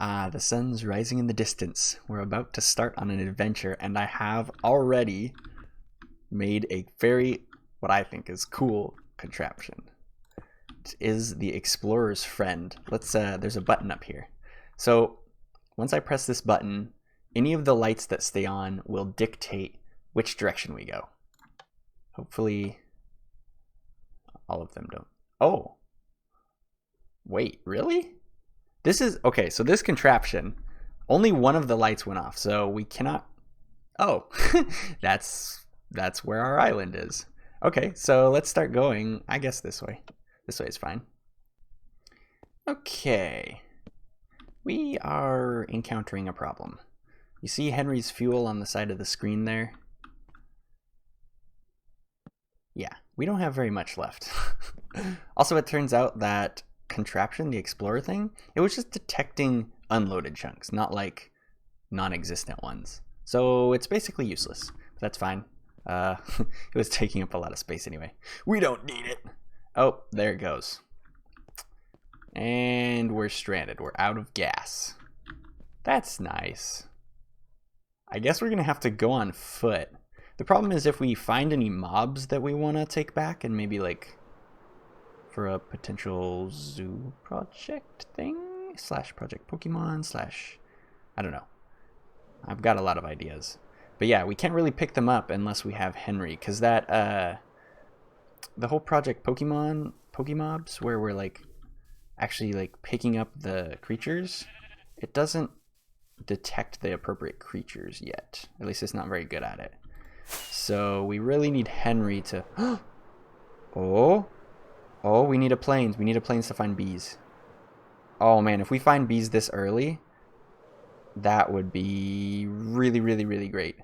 Ah, the sun's rising in the distance. We're about to start on an adventure, and I have already made a very, what I think is cool contraption. It is the explorer's friend. There's a button up here. So once I press this button, any of the lights that stay on will dictate which direction we go. Hopefully all of them don't. Oh, wait, really? This is, okay, so this contraption, only one of the lights went off, so we cannot, oh, that's where our island is. Okay, so let's start going, I guess this way. This way is fine. Okay, we are encountering a problem. You see Henry's fuel on the side of the screen there? Yeah, we don't have very much left. Also, it turns out that contraption, the explorer thing, it was just detecting unloaded chunks, not like non-existent ones. So it's basically useless. But that's fine. It was taking up a lot of space anyway. We don't need it. Oh, there it goes. And we're stranded. We're out of gas. That's nice. I guess we're gonna have to go on foot. The problem is if we find any mobs that we want to take back and maybe like for a potential zoo project thing / project Pokemon / I don't know. I've got a lot of ideas. But yeah, we can't really pick them up unless we have Henry, because that the whole project Pokemobs where we're like actually like picking up the creatures, it doesn't detect the appropriate creatures yet. At least it's not very good at it. So we really need Henry to Oh, we need a plains. We need a plains to find bees. Oh man, if we find bees this early, that would be really, really, really great.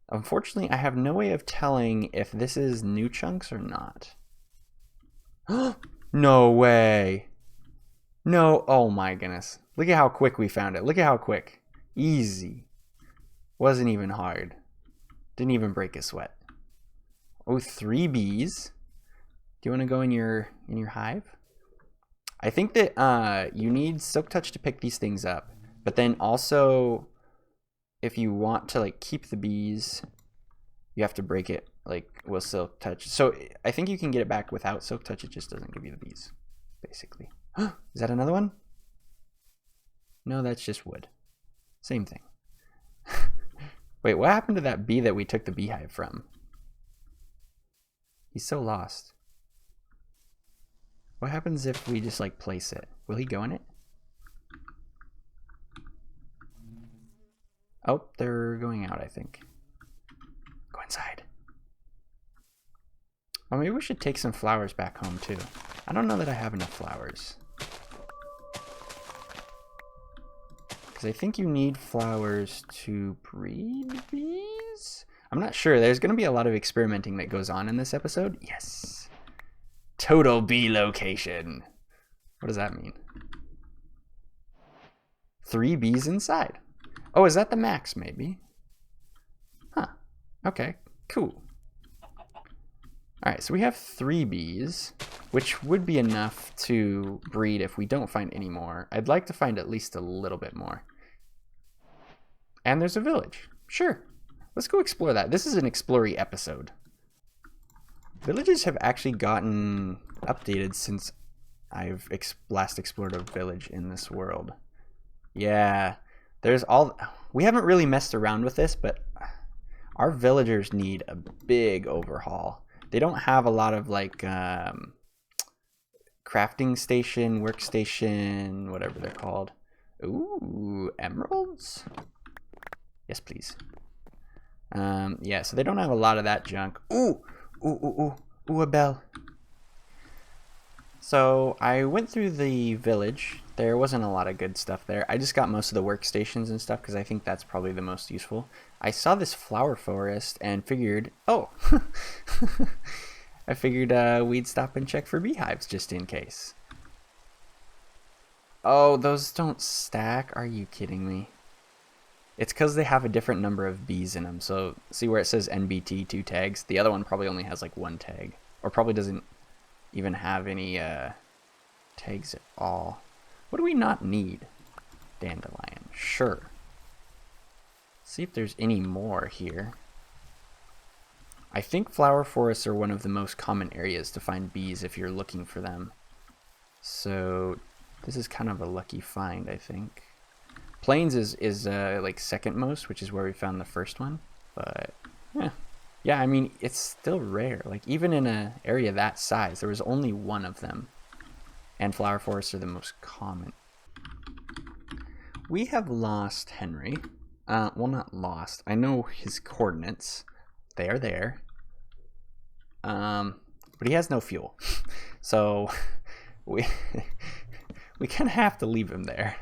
Unfortunately, I have no way of telling if this is new chunks or not. No way. No, oh my goodness. Look at how quick we found it. Look at how quick. Easy. Wasn't even hard. Didn't even break a sweat. Oh, 3 bees. Do you want to go in your hive? I think that you need Silk Touch to pick these things up, but then also if you want to like keep the bees, you have to break it like with Silk Touch. So I think you can get it back without Silk Touch. It just doesn't give you the bees, basically. Is that another one? No, that's just wood. Same thing. Wait, what happened to that bee that we took the beehive from? He's so lost. What happens if we just like place it? Will he go in it? Oh, they're going out, I think. Go inside. Oh, maybe we should take some flowers back home too. I don't know that I have enough flowers. Because I think you need flowers to breed bees? I'm not sure. There's going to be a lot of experimenting that goes on in this episode. Yes. Total bee location. What does that mean? 3 bees inside. Oh, is that the max maybe? Huh. Okay, cool. Alright, so we have 3 bees, which would be enough to breed if we don't find any more. I'd like to find at least a little bit more. And there's a village. Sure. Let's go explore that. This is an explory episode. Villages have actually gotten updated since I've last explored a village in this world. Yeah, we haven't really messed around with this, but our villagers need a big overhaul. They don't have a lot of like crafting station, workstation, whatever they're called. Ooh, emeralds? Yes, please. Yeah, so they don't have a lot of that junk. Ooh, a bell. So I went through the village. There wasn't a lot of good stuff there. I just got most of the workstations and stuff because I think that's probably the most useful. I saw this flower forest and figured, oh, I figured we'd stop and check for beehives just in case. Oh, those don't stack? Are you kidding me? It's because they have a different number of bees in them. So see where it says NBT 2 tags? The other one probably only has like 1 tag. Or probably doesn't even have any tags at all. What do we not need? Dandelion. Sure. See if there's any more here. I think flower forests are one of the most common areas to find bees if you're looking for them. So this is kind of a lucky find, I think. Plains is like second most, which is where we found the first one. But yeah, I mean, it's still rare. Like even in an area that size, there was only one of them. And flower forests are the most common. We have lost Henry. Well, not lost. I know his coordinates. They are there. But he has no fuel. So we kind of have to leave him there.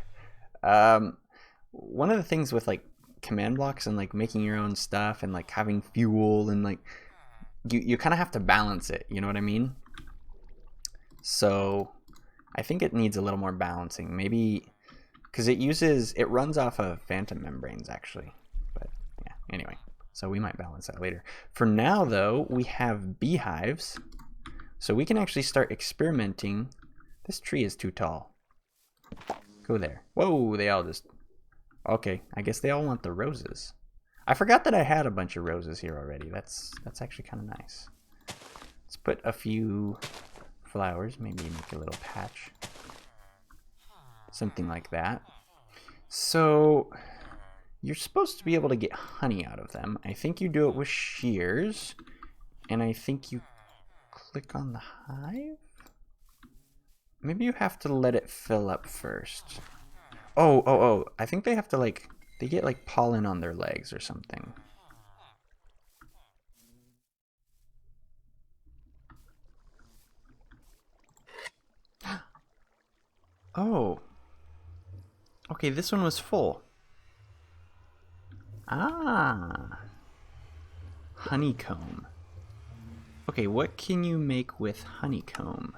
One of the things with like command blocks and like making your own stuff and like having fuel and like you kind of have to balance it, you know what I mean? So I think it needs a little more balancing, maybe because it runs off of phantom membranes actually. But yeah, anyway, so we might balance that later. For now though, we have beehives, so we can actually start experimenting. This tree is too tall. Go there. Whoa, they all just... Okay, I guess they all want the roses. I forgot that I had a bunch of roses here already. That's actually kind of nice. Let's put a few flowers, maybe make a little patch. Something like that. So, you're supposed to be able to get honey out of them. I think you do it with shears. And I think you click on the hive? Maybe you have to let it fill up first. Oh, I think they have to like, they get like pollen on their legs or something. Oh. Okay, this one was full. Ah. Honeycomb. Okay, what can you make with honeycomb?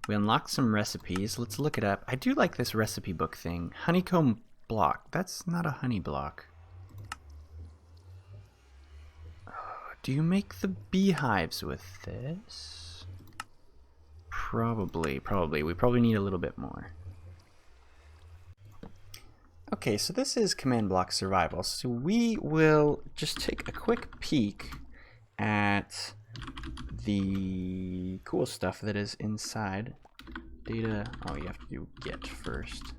We unlocked some recipes. Let's look it up. I do like this recipe book thing. Honeycomb block. That's not a honey block. Do you make the beehives with this? Probably. We probably need a little bit more. Okay, so this is command block survival. So we will just take a quick peek at the cool stuff that is inside. Data, oh, you have to do get first.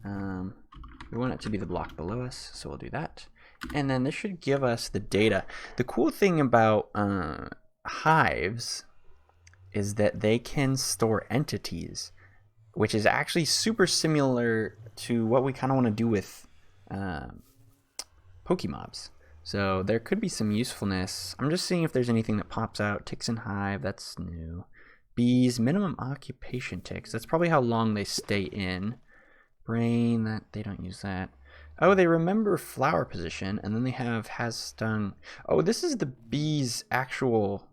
We want it to be the block below us, so we'll do that. And then this should give us the data. The cool thing about hives is that they can store entities, which is actually super similar to what we kind of want to do with Pokemobs. So there could be some usefulness. I'm just seeing if there's anything that pops out. Ticks in hive, that's new. Bees, minimum occupation ticks. That's probably how long they stay in. Brain, that they don't use that. Oh, they remember flower position, and then they have has stung. Oh, this is the bees' actual.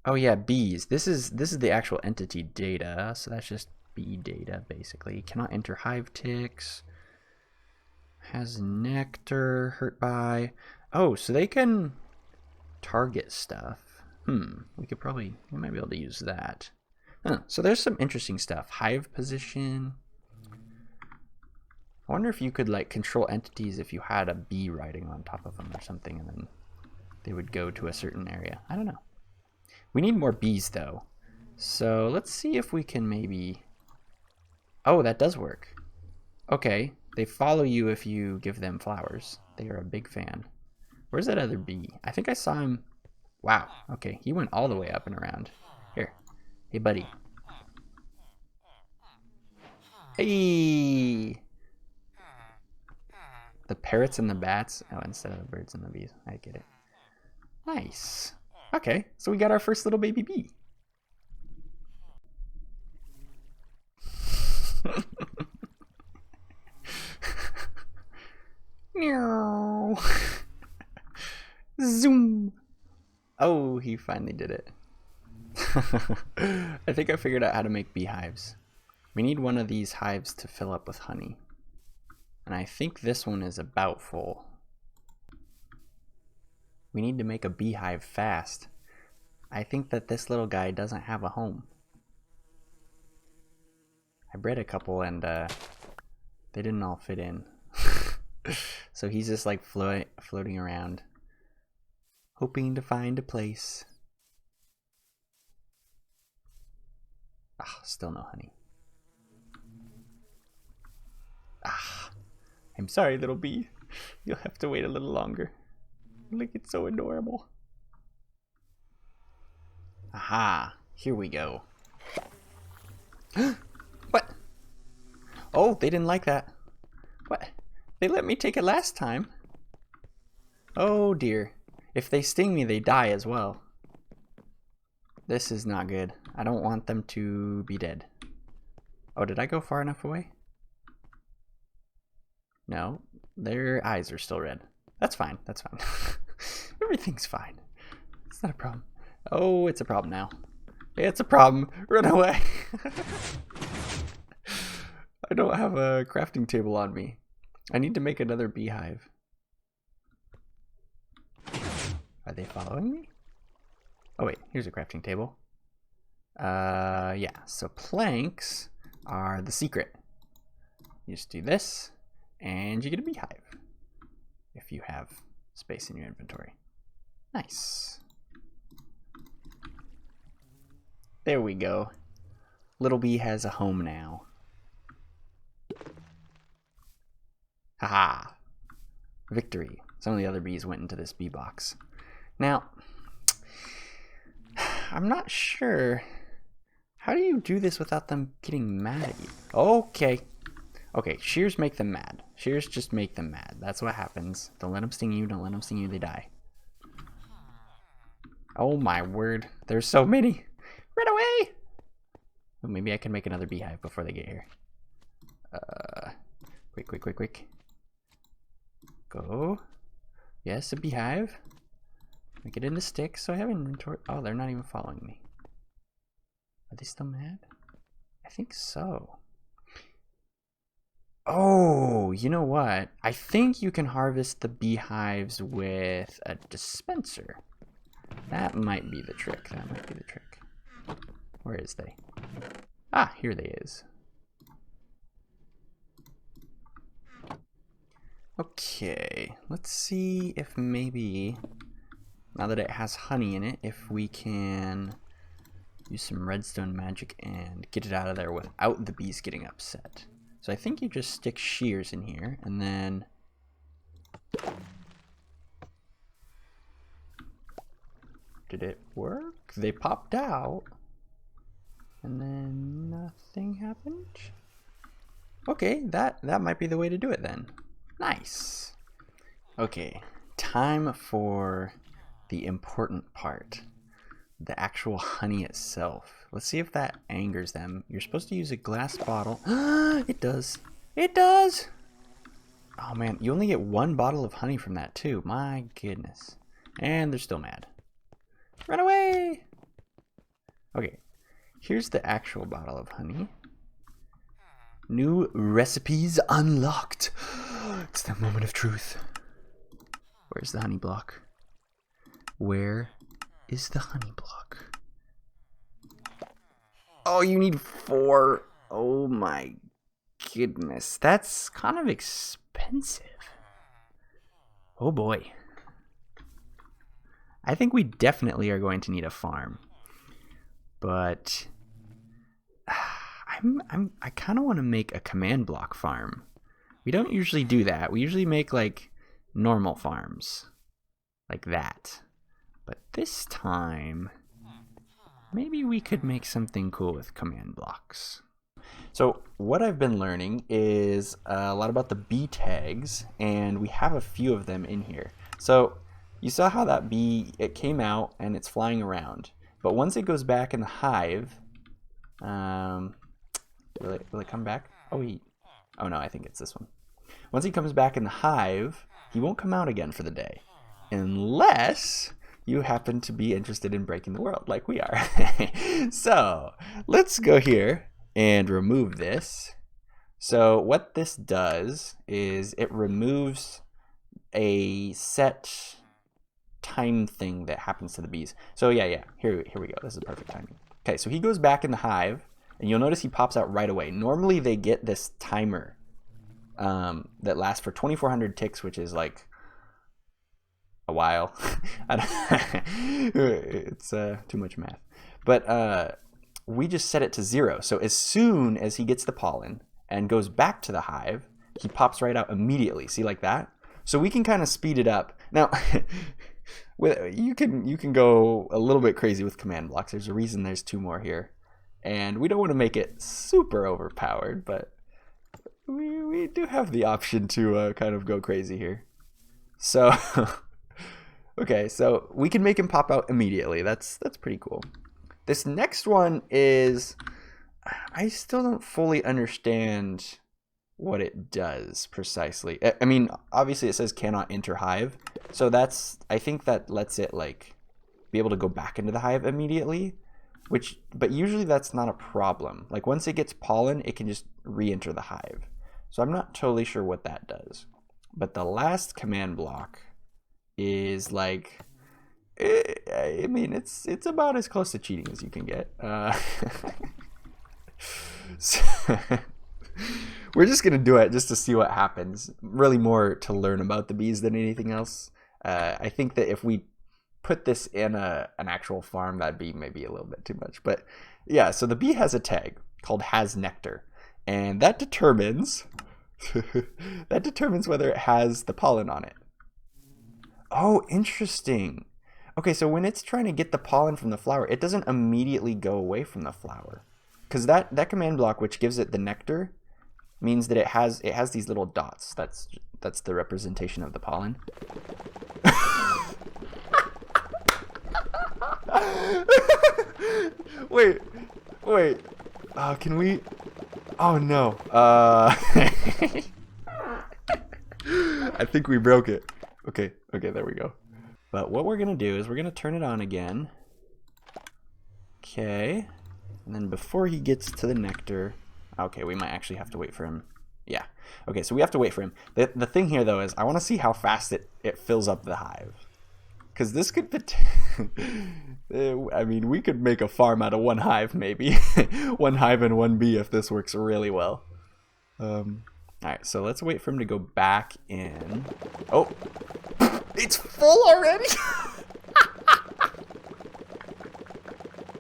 Oh yeah, bees. This is the actual entity data. So that's just bee data basically. Cannot enter hive ticks. Has nectar, hurt by. Oh, so they can target stuff. We might be able to use that. So there's some interesting stuff. Hive position. I wonder if you could like control entities if you had a bee riding on top of them or something, and then they would go to a certain area. I don't know. We need more bees though. So let's see if we can maybe... Oh, that does work. Okay, they follow you if you give them flowers. They are a big fan. Where's that other bee? I think I saw him. Wow, okay, he went all the way up and around. Here, hey buddy. Hey! The parrots and the bats. Oh, instead of the birds and the bees. I get it. Nice. Okay, so we got our first little baby bee. Meow. Zoom. Oh, he finally did it. I think I figured out how to make beehives. We need one of these hives to fill up with honey. And I think this one is about full. We need to make a beehive fast. I think that this little guy doesn't have a home. I bred a couple and They didn't all fit in. So he's just like floating around, hoping to find a place. Ah, still no honey. Ah, I'm sorry, little bee. You'll have to wait a little longer. Look, it's so adorable. Aha, here we go. What? Oh, they didn't like that. What? They let me take it last time. Oh dear. If they sting me, they die as well. This is not good. I don't want them to be dead. Oh, did I go far enough away? No, their eyes are still red. That's fine, that's fine. Everything's fine. It's not a problem. Oh, it's a problem now. It's a problem. Run away. I don't have a crafting table on me. I need to make another beehive. Are they following me? Oh wait, here's a crafting table. Yeah, so planks are the secret. You just do this, and you get a beehive. If you have space in your inventory. Nice. There we go. Little bee has a home now. Haha. Victory. Some of the other bees went into this bee box. Now, I'm not sure. How do you do this without them getting mad at you? Okay. Okay, shears make them mad. Shears just make them mad. That's what happens. Don't let them sting you. Don't let them sting you. They die. Oh my word. There's so many. Run away! Oh, maybe I can make another beehive before they get here. Quick, quick, quick, quick. Go. Yes, a beehive. Make it into sticks so I have inventory. Oh, they're not even following me. Are they still mad? I think so. Oh, you know what? I think you can harvest the beehives with a dispenser. That might be the trick. That might be the trick. Where is they? Ah, here they is. Okay, let's see if maybe, now that it has honey in it, if we can use some redstone magic and get it out of there without the bees getting upset. So I think you just stick shears in here and then did it work? They popped out and then nothing happened. Okay, that might be the way to do it then. Nice. Okay, time for the important part. The actual honey itself. Let's see if that angers them. You're supposed to use a glass bottle. It does. It does. Oh man, you only get one bottle of honey from that too. My goodness. And they're still mad. Run away. Okay, here's the actual bottle of honey. New recipes unlocked. It's the moment of truth. Where's the honey block? Where is the honey block? Oh, you need 4. Oh my goodness. That's kind of expensive. Oh boy. I think we definitely are going to need a farm. But I kind of want to make a command block farm. We don't usually do that. We usually make like normal farms. Like that. But this time, maybe we could make something cool with command blocks. So what I've been learning is a lot about the bee tags, and we have a few of them in here. So you saw how that bee, it came out and it's flying around. But once it goes back in the hive, will it come back? Oh no, I think it's this one. Once he comes back in the hive, he won't come out again for the day. Unless you happen to be interested in breaking the world like we are. So let's go here and remove this. So what this does is it removes a set time thing that happens to the bees. So yeah, here we go. This is perfect timing. Okay, so he goes back in the hive and you'll notice he pops out right away. Normally they get this timer that lasts for 2,400 ticks, which is like a while. It's too much math. But we just set it to 0. So as soon as he gets the pollen and goes back to the hive, he pops right out immediately. See, like that? So we can kind of speed it up. Now, you can go a little bit crazy with command blocks. There's a reason there's 2 more here. And we don't want to make it super overpowered, but we do have the option to kind of go crazy here. So, okay, so we can make him pop out immediately. That's pretty cool. This next one is, I still don't fully understand what it does precisely. I mean, obviously it says cannot enter hive, so I think that lets it like be able to go back into the hive immediately, but usually that's not a problem. Like once it gets pollen, it can just re-enter the hive. So I'm not totally sure what that does. But the last command block is like, I mean, it's about as close to cheating as you can get. So we're just gonna do it just to see what happens. Really more to learn about the bees than anything else. I think that if we put this in an actual farm, that'd be maybe a little bit too much. But yeah, so the bee has a tag called has nectar, and that determines whether it has the pollen on it. Oh, interesting. Okay, so when it's trying to get the pollen from the flower, it doesn't immediately go away from the flower, because that command block, which gives it the nectar, means that it has these little dots. That's the representation of the pollen. Wait. Can we? Oh no. I think we broke it. Okay, there we go. But what we're gonna do is we're gonna turn it on again. Okay. And then before he gets to the nectar, okay, we might actually have to wait for him. Yeah. Okay, so we have to wait for him. The thing here though is I want to see how fast it fills up the hive. Because this could I mean, we could make a farm out of 1 hive maybe. 1 hive and 1 bee if this works really well. Alright, so let's wait for him to go back in. Oh! It's full already?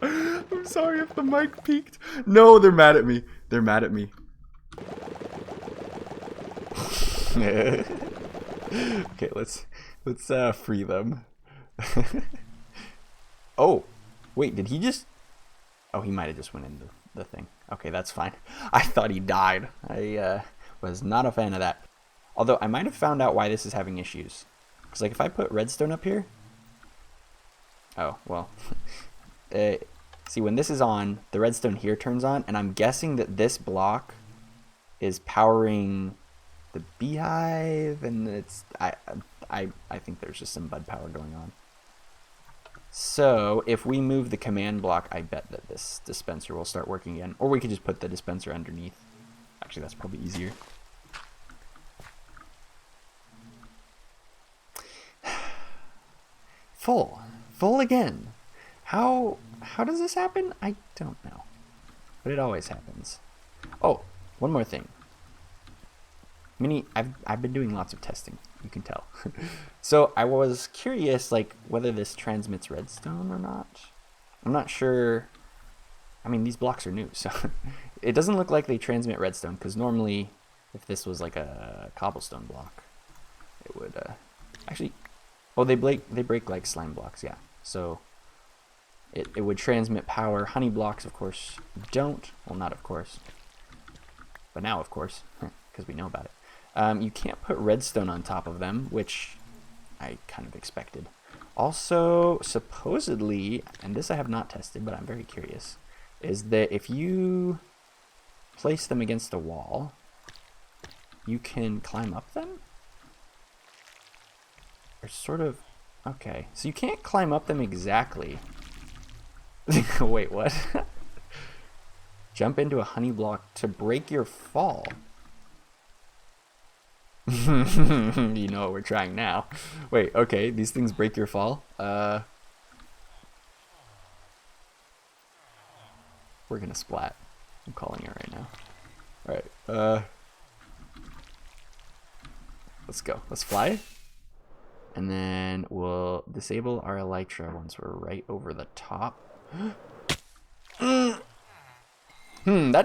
I'm sorry if the mic peaked. No, they're mad at me. They're mad at me. Okay, let's free them. Oh, wait, did he just... Oh, he might have just went into the thing. Okay, that's fine. I thought he died. I was not a fan of that. Although, I might have found out why this is having issues. Because, like, if I put redstone up here... Oh, well... see, when this is on, the redstone here turns on, and I'm guessing that this block is powering the beehive, and it's... I think there's just some bud power going on. So, if we move the command block, I bet that this dispenser will start working again. Or we could just put the dispenser underneath. Actually, that's probably easier. Full again. How does this happen? I don't know. But it always happens. Oh, one more thing. I've been doing lots of testing, you can tell. So I was curious, like, whether this transmits redstone or not. I'm not sure. I mean, these blocks are new, so it doesn't look like they transmit redstone, because normally, if this was like a cobblestone block, it would actually. Oh, they break like slime blocks, yeah. So it would transmit power. Honey blocks, of course, don't. Well, not of course, but now of course, because we know about it. You can't put redstone on top of them, which I kind of expected. Also, supposedly, and this I have not tested, but I'm very curious, is that if you place them against a wall, you can climb up them? Or sort of... Okay, so you can't climb up them exactly. Wait, what? Jump into a honey block to break your fall. You know what we're trying now. Wait, okay, these things break your fall. We're gonna splat. I'm calling it right now. Alright, Let's go. Let's fly. And then we'll disable our elytra once we're right over the top. That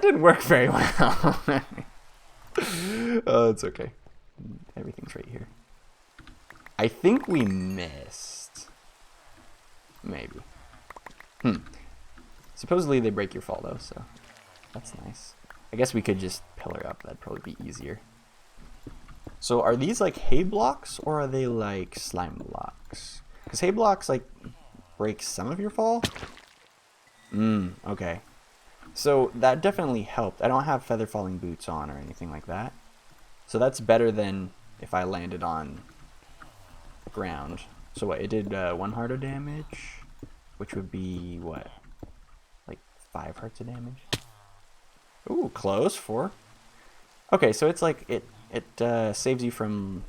didn't work very well. Oh, it's okay. Everything's right here. I think we missed. Maybe. Supposedly they break your fall though, so that's nice. I guess we could just pillar up. That'd probably be easier. So are these like hay blocks or are they like slime blocks? Because hay blocks like break some of your fall. Okay. So that definitely helped. I don't have feather falling boots on or anything like that. So that's better than if I landed on the ground. So what, it did 1 heart of damage, which would be what? Like 5 hearts of damage? Ooh, close, 4. Okay, so it's like it saves you from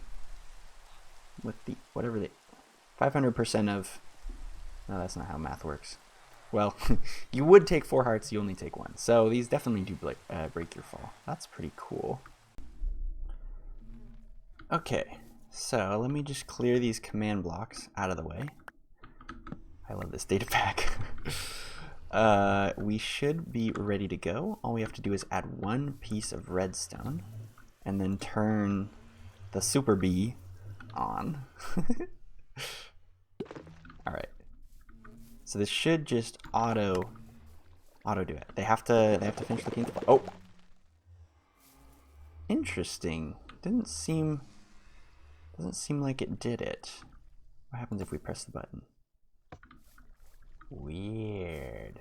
whatever the 500% of. No, that's not how math works. Well, you would take 4 hearts, you only take 1. So these definitely do break your fall. That's pretty cool. Okay, so let me just clear these command blocks out of the way. I love this data pack. We should be ready to go. All we have to do is add 1 piece of redstone and then turn the super bee on. All right. So this should just auto do it. They have to finish looking at the. Oh, interesting. Doesn't seem like it did it. What happens if we press the button? Weird.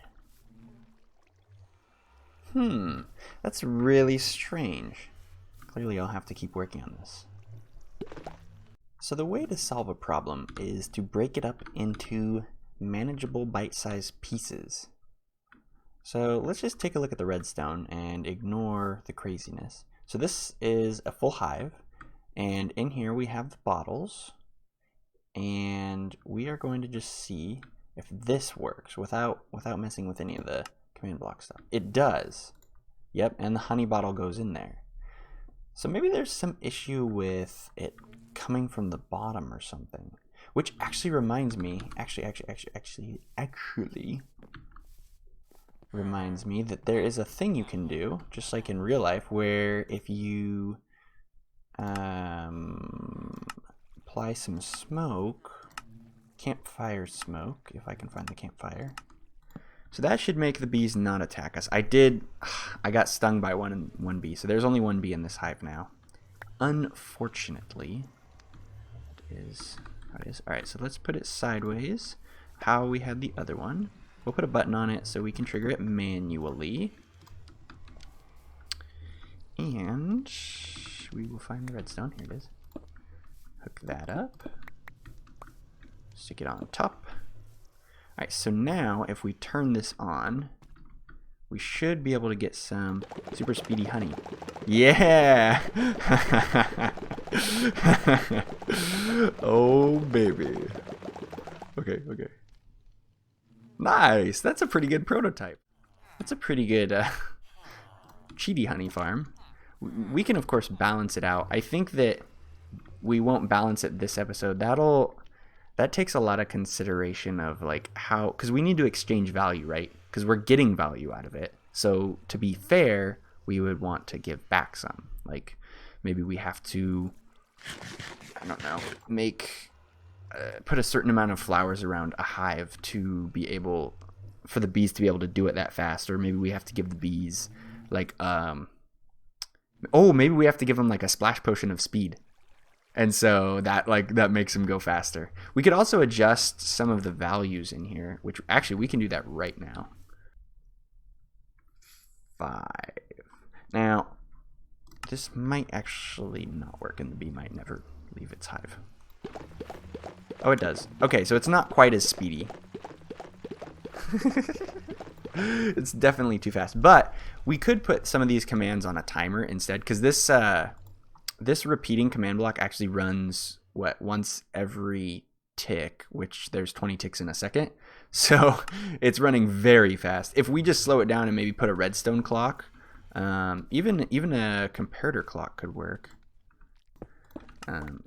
That's really strange. Clearly I'll have to keep working on this. So the way to solve a problem is to break it up into manageable bite-sized pieces. So let's just take a look at the redstone and ignore the craziness. So this is a full hive, and in here we have the bottles, and we are going to just see if this works without messing with any of the command block stuff. It does. Yep, and the honey bottle goes in there. So maybe there's some issue with it coming from the bottom or something. Which actually reminds me, actually reminds me that there is a thing you can do, just like in real life, where if you apply some smoke, campfire smoke, if I can find the campfire. So that should make the bees not attack us. I got stung by one bee, so there's only 1 bee in this hive now. Unfortunately, it is. Alright, so let's put it sideways. How we had the other one. We'll put a button on it so we can trigger it manually. And we will find the redstone. Here it is. Hook that up. Stick it on top. Alright, so now if we turn this on, we should be able to get some super speedy honey. Yeah! Oh, baby. Okay. Nice! That's a pretty good prototype. That's a pretty good cheaty honey farm. We can, of course, balance it out. I think that we won't balance it this episode. That takes a lot of consideration of like how, because we need to exchange value, right? Because we're getting value out of it. So to be fair, we would want to give back some. Like maybe we have to, I don't know, put a certain amount of flowers around a hive to be able, for the bees to be able to do it that fast. Or maybe we have to give the bees like, maybe we have to give them like a splash potion of speed. And so that makes them go faster. We could also adjust some of the values in here, which actually we can do that right now. 5. Now, this might actually not work and the bee might never leave its hive. Oh, it does. Okay, so it's not quite as speedy. It's definitely too fast. But we could put some of these commands on a timer instead, because this repeating command block actually runs once every tick, which there's 20 ticks in a second. So it's running very fast. If we just slow it down and maybe put a redstone clock, even a comparator clock could work.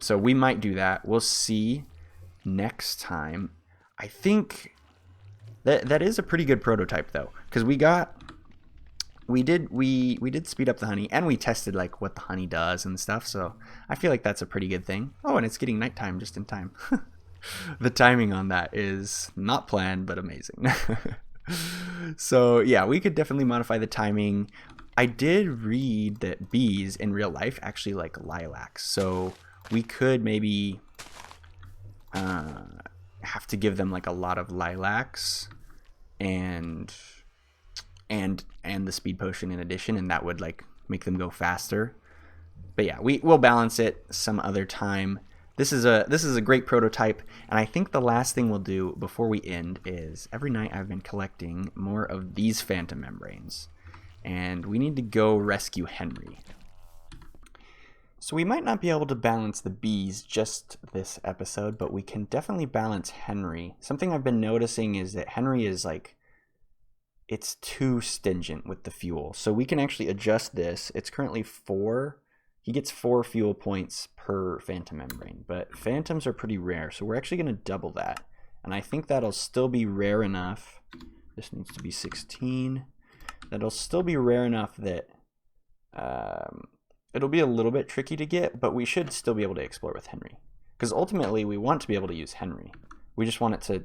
So we might do that. We'll see next time. I think that is a pretty good prototype though, because we did speed up the honey, and we tested like what the honey does and stuff. So I feel like that's a pretty good thing. Oh, and it's getting nighttime just in time. The timing on that is not planned, but amazing. So yeah, we could definitely modify the timing. I did read that bees in real life actually like lilacs, so we could maybe have to give them like a lot of lilacs and the speed potion in addition, and that would like make them go faster. But yeah, we'll balance it some other time. This is a great prototype, and I think the last thing we'll do before we end is every night I've been collecting more of these phantom membranes, and we need to go rescue Henry. So we might not be able to balance the bees just this episode, but we can definitely balance Henry. Something I've been noticing is that Henry is like, it's too stingent with the fuel. So we can actually adjust this. It's currently 4. He gets 4 fuel points per phantom membrane, but phantoms are pretty rare, so we're actually going to double that. And I think that'll still be rare enough. This needs to be 16. That'll still be rare enough that it'll be a little bit tricky to get, but we should still be able to explore with Henry. Because ultimately, we want to be able to use Henry. We just want it to,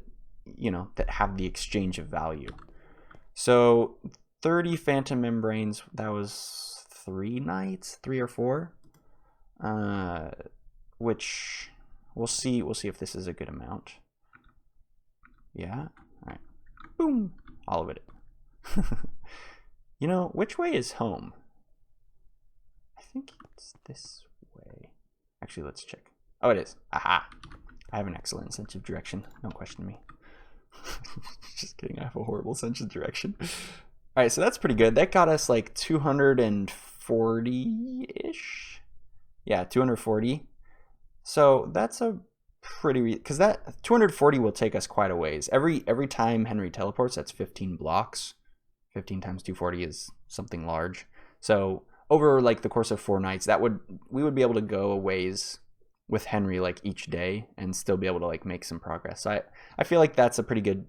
to have the exchange of value. So 30 phantom membranes, that was 3 nights, 3 or 4, which we'll see if this is a good amount. Yeah, all right, boom, all of it. Which way is home? I think it's this way. Actually, let's check. Oh, it is. Aha, I have an excellent sense of direction, don't question me. Just kidding, I have a horrible sense of direction. Alright, so that's pretty good. That got us like 240-ish. Yeah, 240. So that's a pretty... Because that 240 will take us quite a ways. Every time Henry teleports, that's 15 blocks. 15 times 240 is something large. So over like the course of 4 nights, we would be able to go a ways with Henry like each day and still be able to like make some progress. So I feel like that's a pretty good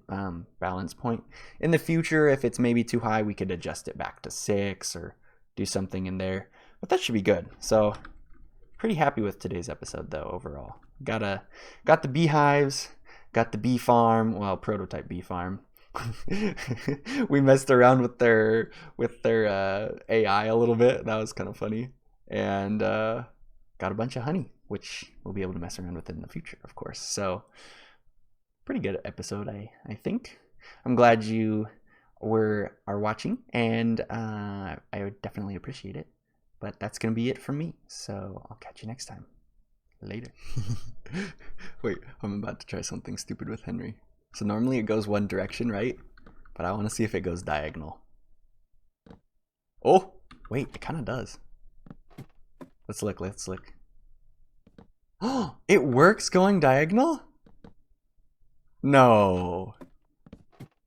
balance point. In the future, if it's maybe too high, we could adjust it back to 6 or do something in there, but that should be good. So pretty happy with today's episode though overall. Got the beehives, got the bee farm, well, prototype bee farm. We messed around with their AI a little bit. That was kind of funny. And got a bunch of honey, which we'll be able to mess around with in the future, of course. So pretty good episode, I think. I'm glad you are watching, and I would definitely appreciate it. But that's going to be it from me. So I'll catch you next time. Later. Wait, I'm about to try something stupid with Henry. So normally it goes one direction, right? But I want to see if it goes diagonal. Oh, wait, it kind of does. Let's look. Oh, it works going diagonal? No.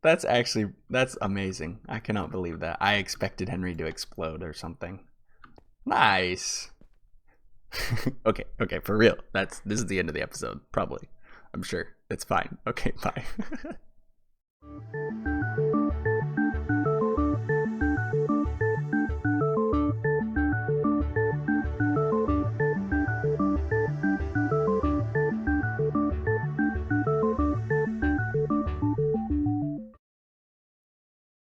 That's amazing. I cannot believe that. I expected Henry to explode or something. Nice. Okay, for real. This is the end of the episode, probably. I'm sure. It's fine. Okay, bye.